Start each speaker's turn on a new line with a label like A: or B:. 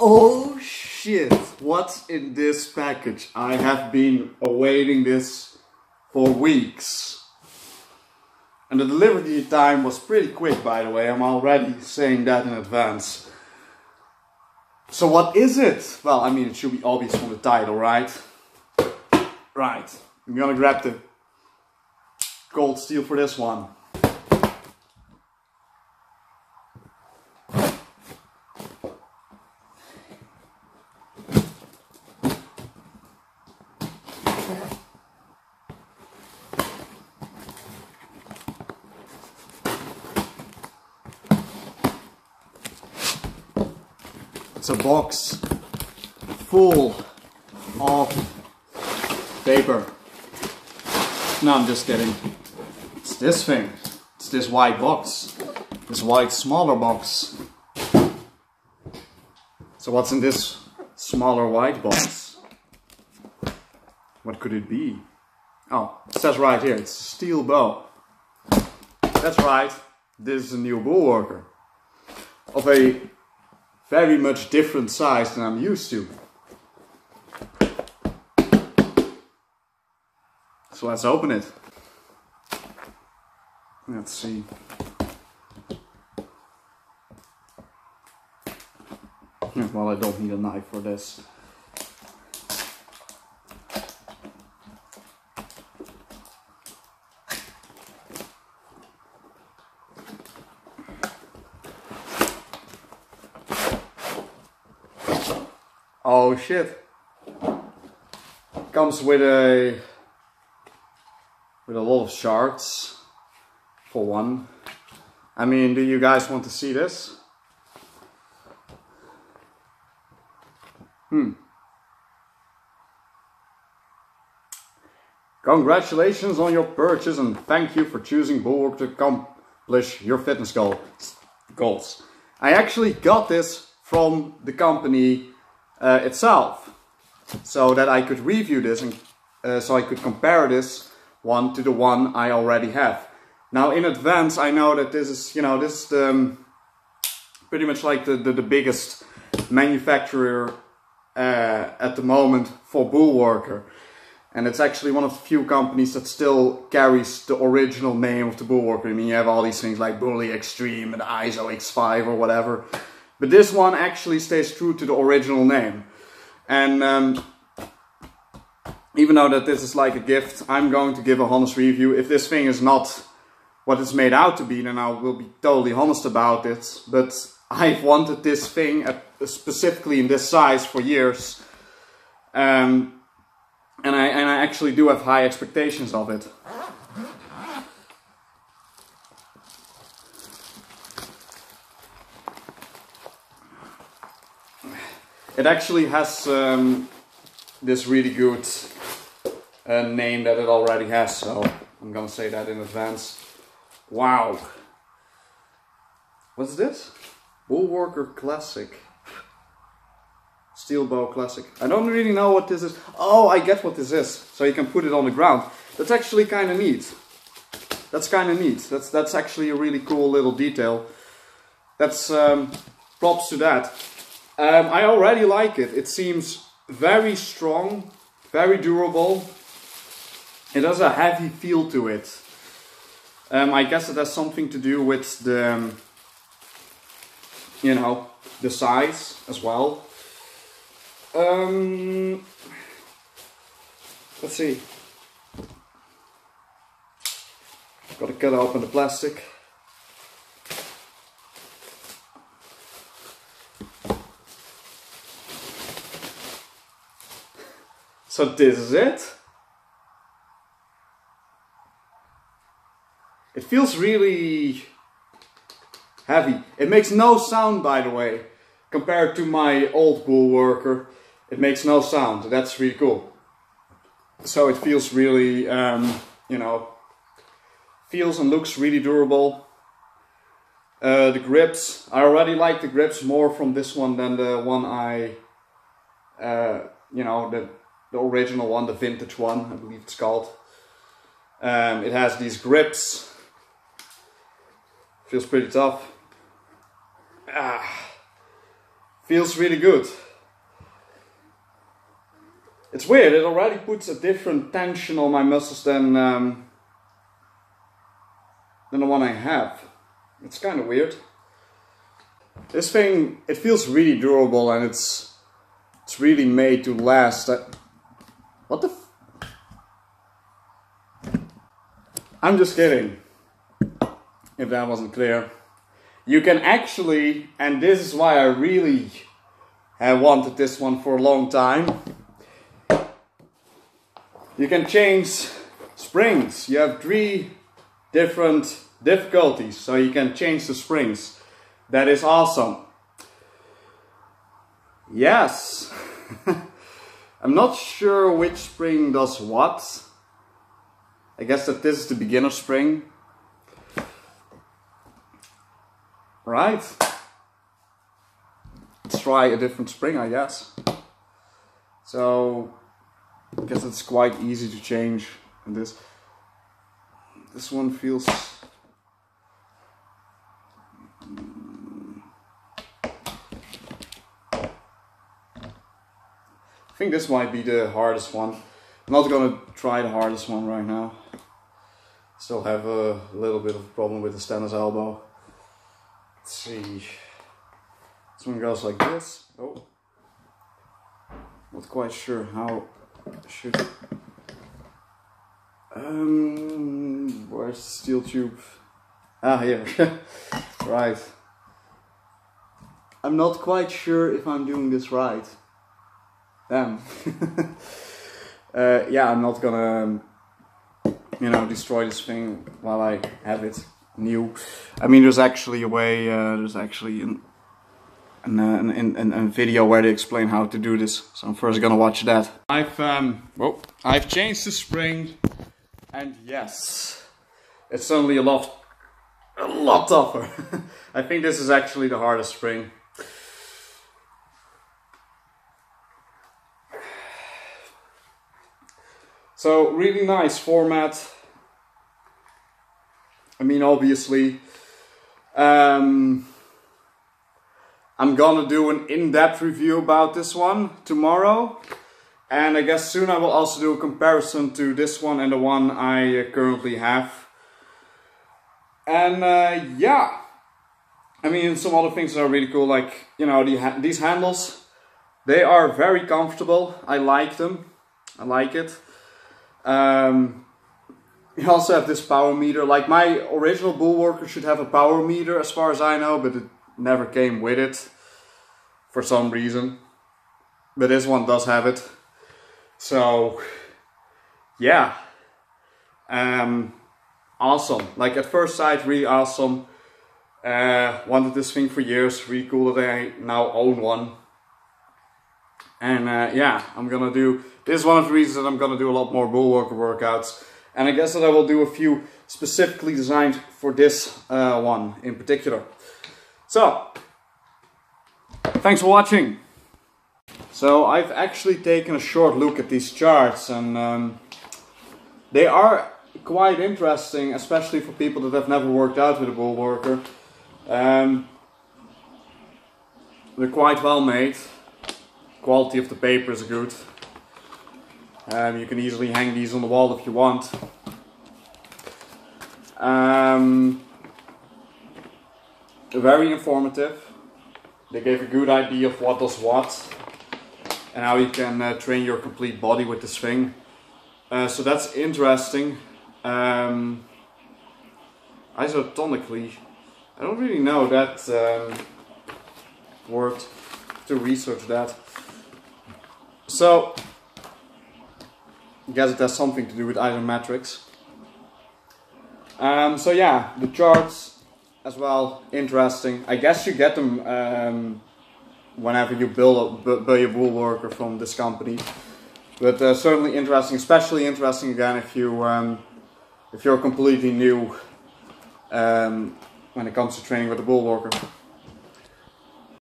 A: Oh shit, what's in this package? I have been awaiting this for weeks. And the delivery time was pretty quick, by the way. I'm already saying that in advance. So what is it? Well, I mean, it should be obvious from the title, right? Right. I'm gonna grab the gold steel for this one. It's a box full of paper. No, I'm just kidding. It's this thing. It's this white box. This white smaller box. So what's in this smaller white box? What could it be? Oh, it says right here, it's a steel bow. That's right, this is a new Bullworker. Of a very much different size than I'm used to. So let's open it. Let's see. Well, I don't need a knife for this. Oh shit. Comes with a lot of shards, for one. I mean, do you guys want to see this? Congratulations on your purchase and thank you for choosing Bullworker to accomplish your fitness goals. I actually got this from the company itself, so that I could review this and so I could compare this one to the one I already have. Now in advance I know that this is, you know, this is pretty much like the biggest manufacturer at the moment for Bullworker. And it's actually one of the few companies that still carries the original name of the Bullworker. I mean, you have all these things like Bully Extreme and ISO X5 or whatever. But this one actually stays true to the original name. And even though that this is like a gift, I'm going to give a honest review. If this thing is not what it's made out to be, then I will be totally honest about it. But I've wanted this thing specifically in this size for years. And I actually do have high expectations of it. It actually has this really good name that it already has, so I'm gonna say that in advance. Wow. What's this? Bullworker Classic. Steel Bow Classic. I don't really know what this is. Oh, I get what this is. So you can put it on the ground. That's actually kind of neat. That's kind of neat. That's actually a really cool little detail. That's props to that. I already like it. It seems very strong, very durable. It has a heavy feel to it. I guess it has something to do with the, you know, the size as well. Let's see. Gotta cut open the plastic. So this is it. It feels really heavy. It makes no sound, by the way, compared to my old Bullworker. It makes no sound. That's really cool. So it feels really, you know, feels and looks really durable. The grips, I already like the grips more from this one than the one I, you know, the original one, the vintage one, I believe it's called. It has these grips. Feels pretty tough. feels really good. It's weird, it already puts a different tension on my muscles than the one I have. It's kind of weird. This thing, it feels really durable and it's really made to last. What the f... I'm just kidding, if that wasn't clear. You can actually, and this is why I really have wanted this one for a long time, you can change springs. You have 3 different difficulties, so you can change the springs. That is awesome. Yes. I'm not sure which spring does what. I guess that this is the beginner spring. Right. Let's try a different spring, I guess. So, I guess it's quite easy to change. And this one feels... I think this might be the hardest one. I'm not gonna try the hardest one right now. Still have a little bit of a problem with the stannous elbow. Let's see. This one goes like this. Oh. Not quite sure how I should... where's the steel tube? Ah, here. Right. I'm not quite sure if I'm doing this right. Damn. Yeah, I'm not gonna, you know, destroy this thing while I have it new. I mean, there's actually a way, there's actually a video where they explain how to do this. So I'm first gonna watch that. I've changed the spring, and yes, it's suddenly a lot tougher. I think this is actually the hardest spring. So really nice format. I mean, obviously, I'm gonna do an in-depth review about this one tomorrow, and I guess soon I will also do a comparison to this one and the one I currently have. And yeah, I mean, some other things are really cool, like, you know, these handles, they are very comfortable. I like them. I like it. You also have this power meter. Like, my original Bullworker should have a power meter as far as I know, but it never came with it for some reason. But this one does have it. So yeah, awesome. Like, at first sight, really awesome. Wanted this thing for years. Really cool that I now own one. And yeah, I'm gonna do, this is one of the reasons that I'm gonna do a lot more Bullworker workouts. And I guess that I will do a few specifically designed for this one in particular. So, thanks for watching. So I've actually taken a short look at these charts, and they are quite interesting, especially for people that have never worked out with a Bullworker. They're quite well made. Quality of the paper is good. You can easily hang these on the wall if you want. Very informative. They gave a good idea of what does what and how you can train your complete body with this thing. So that's interesting. Isotonically, I don't really know that word, to research that. So I guess it has something to do with isometrics. So yeah, the charts as well, interesting. I guess you get them whenever you build a Bullworker from this company. But certainly interesting, especially interesting again if you're completely new when it comes to training with a Bullworker.